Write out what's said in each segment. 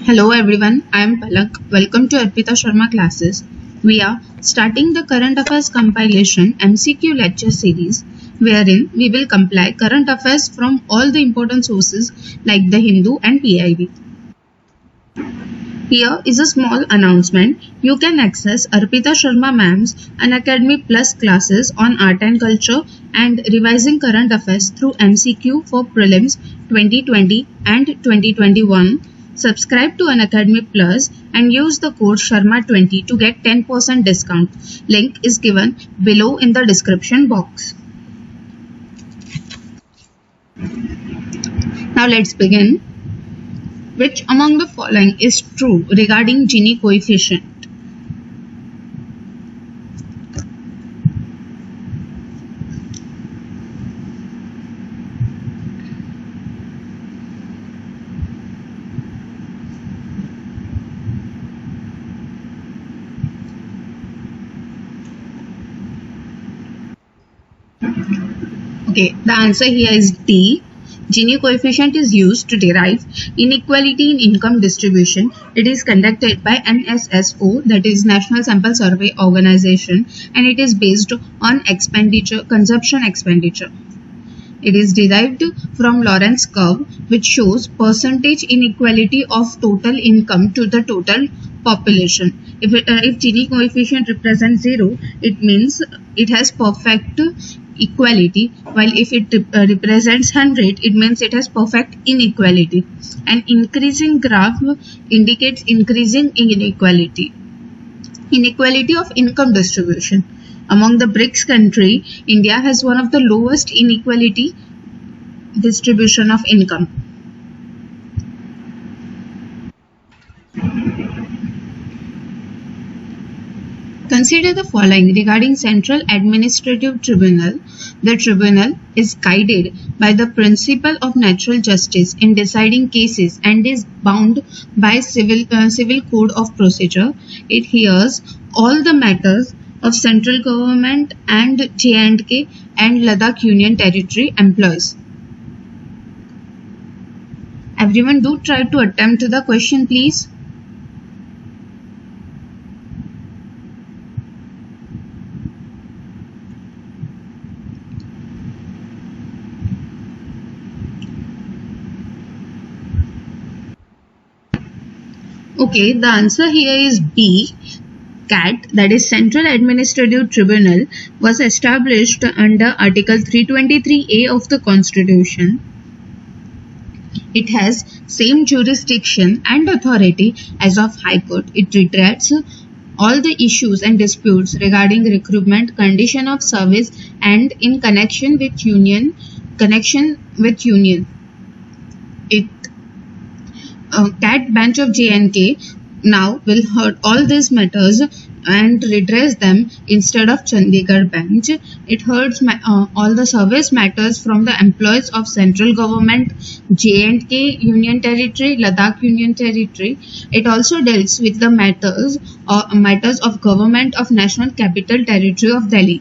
Hello everyone, I am Palak. Welcome to Arpita Sharma classes. We are starting the Current Affairs Compilation MCQ lecture series, wherein we will compile current affairs from all the important sources like the Hindu and PIB. Here is a small announcement. You can access Arpita Sharma ma'am's Unacademy Plus classes on art and culture and revising current affairs through MCQ for prelims 2020 and 2021. Subscribe to Unacademy Plus and use the code SHARMA20 to get 10% discount. Link is given below in the description box. Now let's begin. Which among the following is true regarding Gini coefficient? Okay, the answer here is D. Gini coefficient is used to derive inequality in income distribution. It is conducted by NSSO, that is National Sample Survey Organization, and it is based on consumption expenditure. It is derived from Lorentz curve, which shows percentage inequality of total income to the total population. If Gini coefficient represents 0, it means it has perfect equality, while if it represents 100, it means it has perfect inequality. An increasing graph indicates increasing inequality. Inequality of income distribution. Among the BRICS country, India has one of the lowest inequality distribution of income. Consider the following regarding Central Administrative Tribunal. The tribunal is guided by the principle of natural justice in deciding cases and is bound by civil code of procedure. It hears all the matters of central government and J&K and Ladakh Union Territory employees. Everyone do try to attempt the question, please. Okay, the answer here is B. CAT, that is Central Administrative Tribunal, was established under Article 323A of the Constitution. It has same jurisdiction and authority as of High Court. It treats all the issues and disputes regarding recruitment, condition of service, and in connection with union. CAT bench of J&K now will hear all these matters and redress them instead of Chandigarh bench. It hears all the service matters from the employees of central government, J&K Union Territory, Ladakh Union Territory. It also deals with the matters of government of National Capital Territory of Delhi.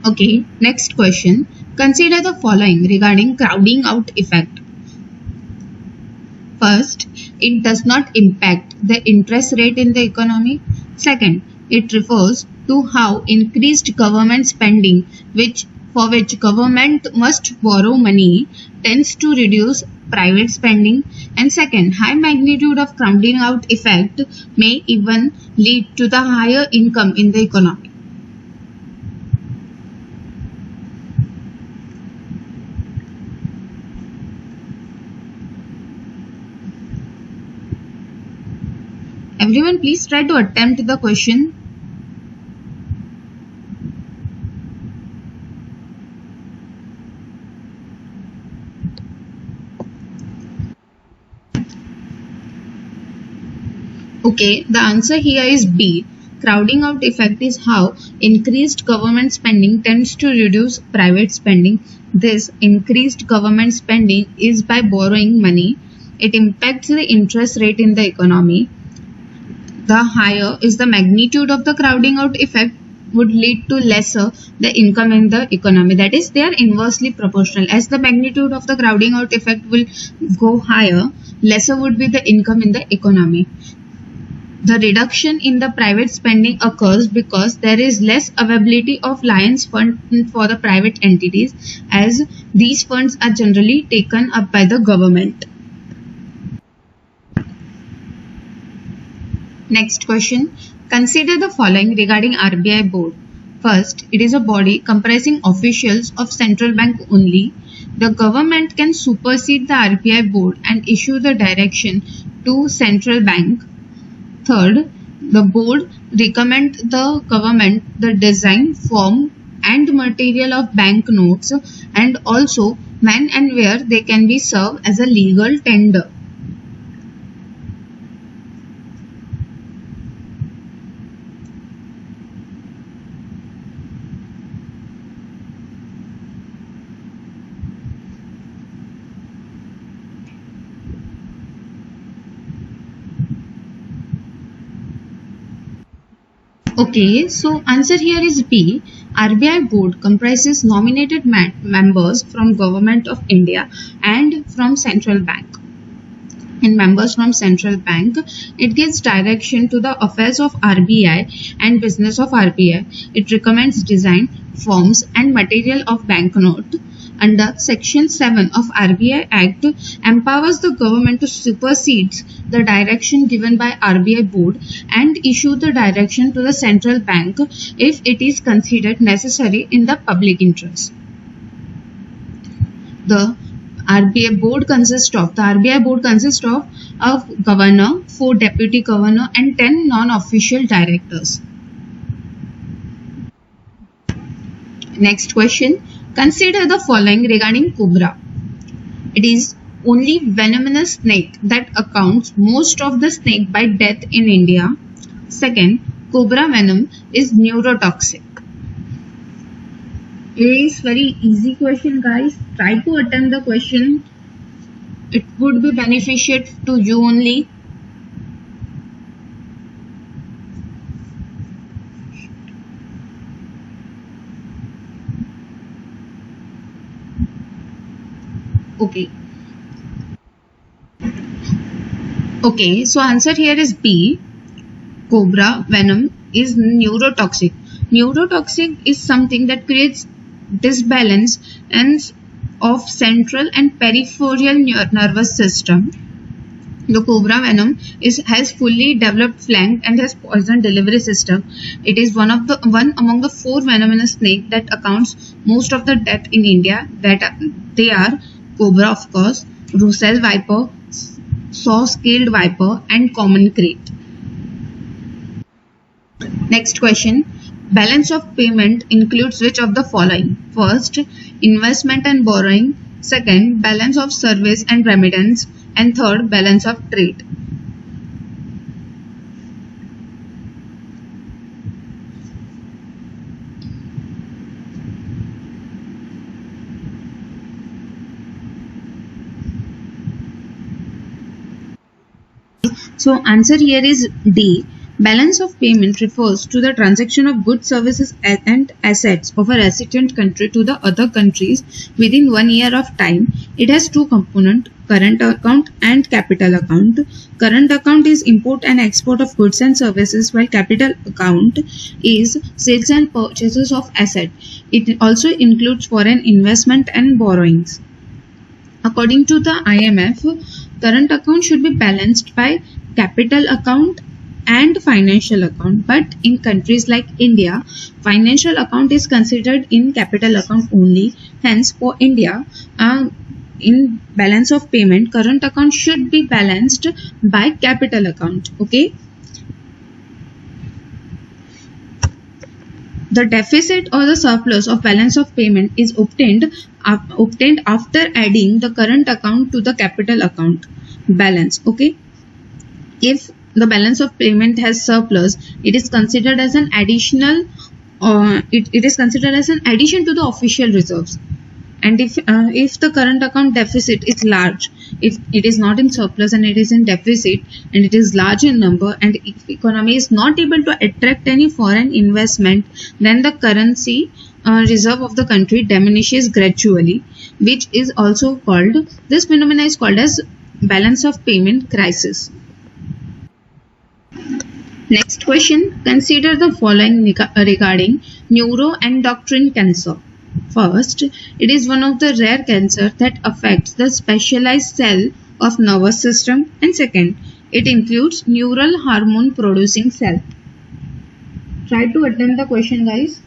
Okay, next question. Consider the following regarding crowding out effect. First, it does not impact the interest rate in the economy. Second, it refers to how increased government spending, for which government must borrow money, tends to reduce private spending. And second, high magnitude of crowding out effect may even lead to the higher income in the economy. Everyone, please try to attempt the question. Okay, the answer here is B. Crowding out effect is how increased government spending tends to reduce private spending. This increased government spending is by borrowing money. It impacts the interest rate in the economy. The higher is the magnitude of the crowding out effect, would lead to lesser the income in the economy. That is, they are inversely proportional. As the magnitude of the crowding out effect will go higher, lesser would be the income in the economy. The reduction in the private spending occurs because there is less availability of Lions Fund for the private entities, as these funds are generally taken up by the government. Next question. Consider the following regarding RBI board. First, it is a body comprising officials of central bank only. The government can supersede the RBI board and issue the direction to central bank. Third, the board recommend the government the design, form and material of banknotes, and also when and where they can be served as a legal tender. Okay, so answer here is B. RBI board comprises nominated members from Government of India and from Central Bank. And members from Central Bank, it gives direction to the affairs of RBI and business of RBI. It recommends design, forms and material of banknote. Under Section 7 of RBI Act, empowers the government to supersede the direction given by RBI board and issue the direction to the central bank if it is considered necessary in the public interest. The RBI board consists of governor, 4 deputy governor and 10 non-official directors. Next question. Consider the following regarding cobra. It is only venomous snake that accounts most of the snake bite death in India. Second, cobra venom is neurotoxic. It is very easy question, guys. Try to attempt the question. It would be beneficial to you only. Okay, so answer here is B. Cobra venom is neurotoxic. Neurotoxic is something that creates disbalance and of central and peripheral nervous system. The cobra venom has fully developed flank and has poison delivery system. It is one among the 4 venomous snake that accounts most of the death in India. They are cobra, of course, Russell viper, saw-scaled viper and common krait. Next question. Balance of payment includes which of the following? First, investment and borrowing. Second, balance of service and remittance. And third, balance of trade. So answer here is D. Balance of payment refers to the transaction of goods, services and assets of a resident country to the other countries within 1 year of time. It has 2 components, current account and capital account. Current account is import and export of goods and services, while capital account is sales and purchases of asset. It also includes foreign investment and borrowings. According to the IMF, current account should be balanced by capital account and financial account, but in countries like India, financial account is considered in capital account only. Hence, for India, in balance of payment, current account should be balanced by capital account. Okay. The deficit or the surplus of balance of payment is obtained after adding the current account to the capital account balance. Okay. If the balance of payment has surplus, it is considered as an additional, it is considered as an addition to the official reserves. And if the current account deficit is large, if it is not in surplus and it is in deficit and it is large in number, and if economy is not able to attract any foreign investment, then the currency reserve of the country diminishes gradually, which is also called, this phenomena is called as balance of payment crisis. Next question, consider the following regarding neuroendocrine cancer. First, it is one of the rare cancers that affects the specialized cell of nervous system, and second, it includes neural hormone producing cell. Try to attempt the question, guys.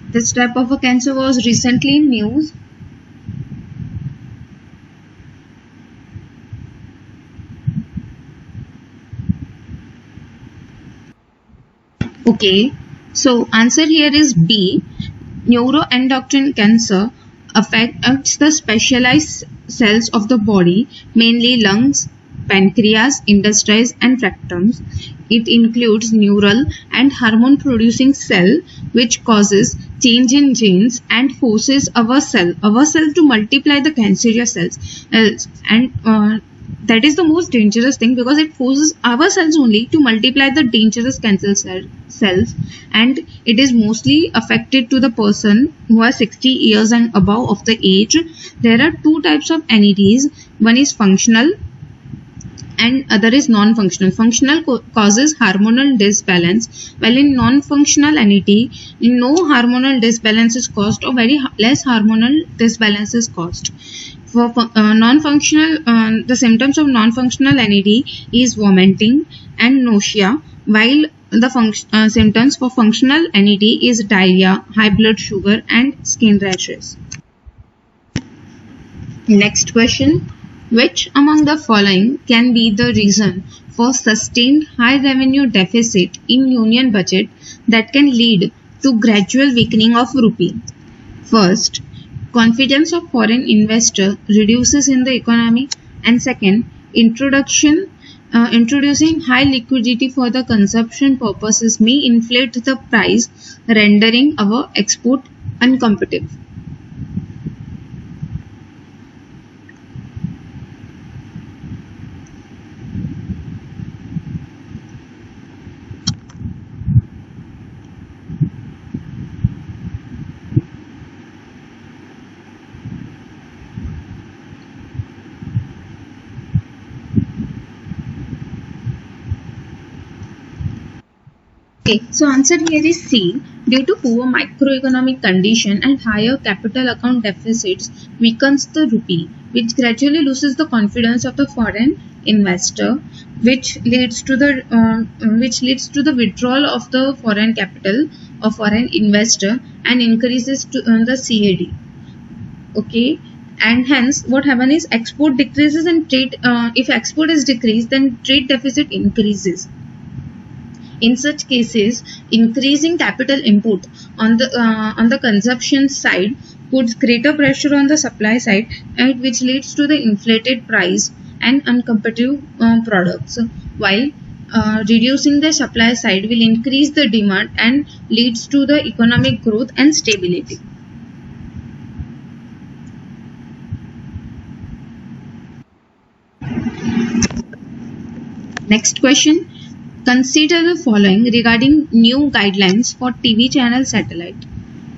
This type of a cancer was recently in news. Okay, so answer here is B. Neuroendocrine cancer affects the specialized cells of the body, mainly lungs, pancreas, intestines, and rectums. It includes neural and hormone producing cell, which causes change in genes and forces our cell to multiply the cancerous cells, and that is the most dangerous thing, because it forces our cells only to multiply the dangerous cancer cells, and it is mostly affected to the person who are 60 years and above of the age. There are two types of NETs. One is functional and other is non-functional. Functional causes hormonal disbalance, while in non-functional NET, no hormonal disbalance is caused or very less hormonal disbalance is caused. For non-functional, the symptoms of non-functional NET is vomiting and nausea, while the symptoms for functional NET is diarrhea, high blood sugar, and skin rashes. Next question. Which among the following can be the reason for sustained high revenue deficit in union budget that can lead to gradual weakening of rupee? First, confidence of foreign investor reduces in the economy, and second, introducing high liquidity for the consumption purposes may inflate the price, rendering our export uncompetitive. Okay, so answer here is C. Due to poor macroeconomic condition and higher capital account deficits weakens the rupee, which gradually loses the confidence of the foreign investor, which leads to the withdrawal of the foreign capital of foreign investor and increases to the CAD. Okay, and hence what happens is export decreases and trade. If export is decreased, then trade deficit increases. In such cases, increasing capital input on the consumption side puts greater pressure on the supply side, and which leads to the inflated price and uncompetitive products, while reducing the supply side will increase the demand and leads to the economic growth and stability. Next question. Consider the following regarding new guidelines for TV channel satellite.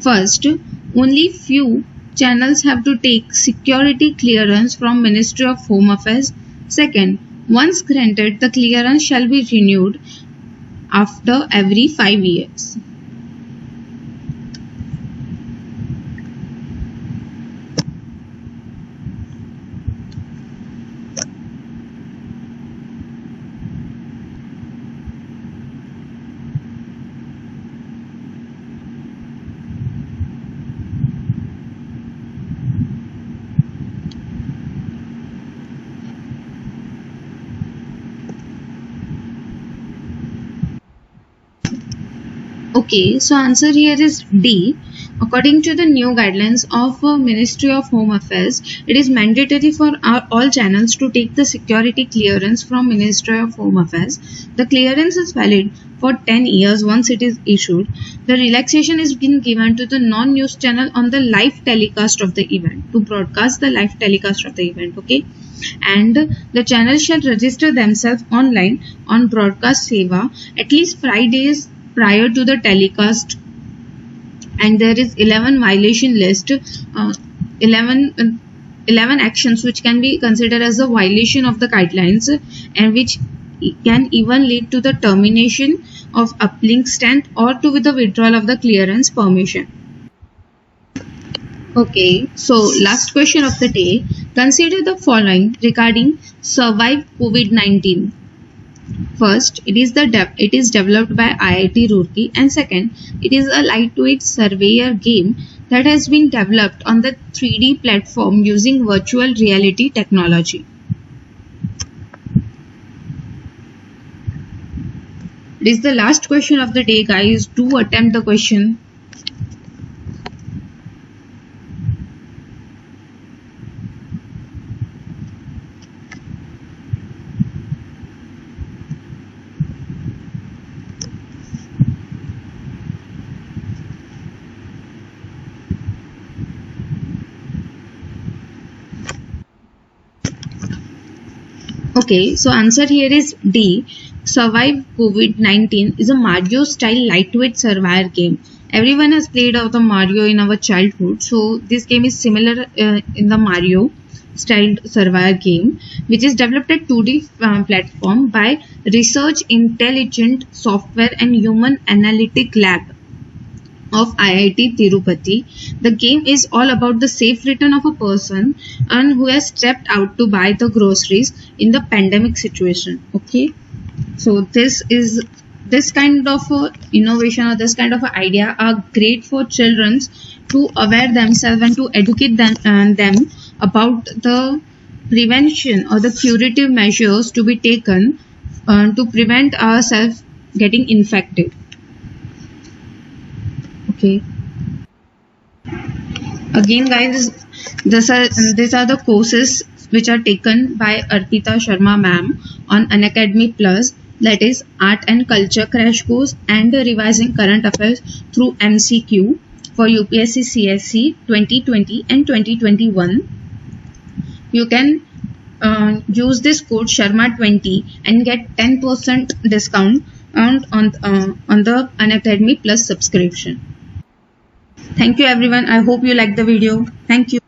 First, only few channels have to take security clearance from Ministry of Home Affairs. Second, once granted, the clearance shall be renewed after every 5 years. Okay, so answer here is D. According to the new guidelines of Ministry of Home Affairs, it is mandatory for all channels to take the security clearance from Ministry of Home Affairs. The clearance is valid for 10 years once it is issued. The relaxation is being given to the non-news channel on the live telecast of the event, to broadcast the live telecast of the event, okay? And the channel shall register themselves online on Broadcast Seva at least 5 days prior to the telecast, and there is 11 violation list, 11 actions which can be considered as a violation of the guidelines and which can even lead to the termination of uplink stand or to the withdrawal of the clearance permission. Okay, so last question of the day. Consider the following regarding Survive COVID-19. First, it is developed by IIT Roorkee, and second, it is a lightweight surveyor game that has been developed on the 3D platform using virtual reality technology. It is the last question of the day, guys. Do attempt the question. Okay, so answer here is D. Survive COVID-19 is a Mario style lightweight survivor game. Everyone has played out the Mario in our childhood, so this game is similar in the Mario style survivor game, which is developed at 2D platform by Research Intelligent Software and Human Analytic Lab of IIT Tirupati. The game is all about the safe return of a person and who has stepped out to buy the groceries in the pandemic situation. Okay, so this kind of innovation or this kind of idea are great for children to aware themselves and to educate them about the prevention or the curative measures to be taken to prevent ourselves getting infected. Okay. Again, guys, these are the courses which are taken by Arpita Sharma ma'am on Unacademy Plus, that is Art and Culture Crash Course and Revising Current Affairs through MCQ for UPSC CSC 2020 and 2021. You can use this code Sharma20 and get 10% discount on the Unacademy Plus subscription. Thank you everyone. I hope you liked the video. Thank you.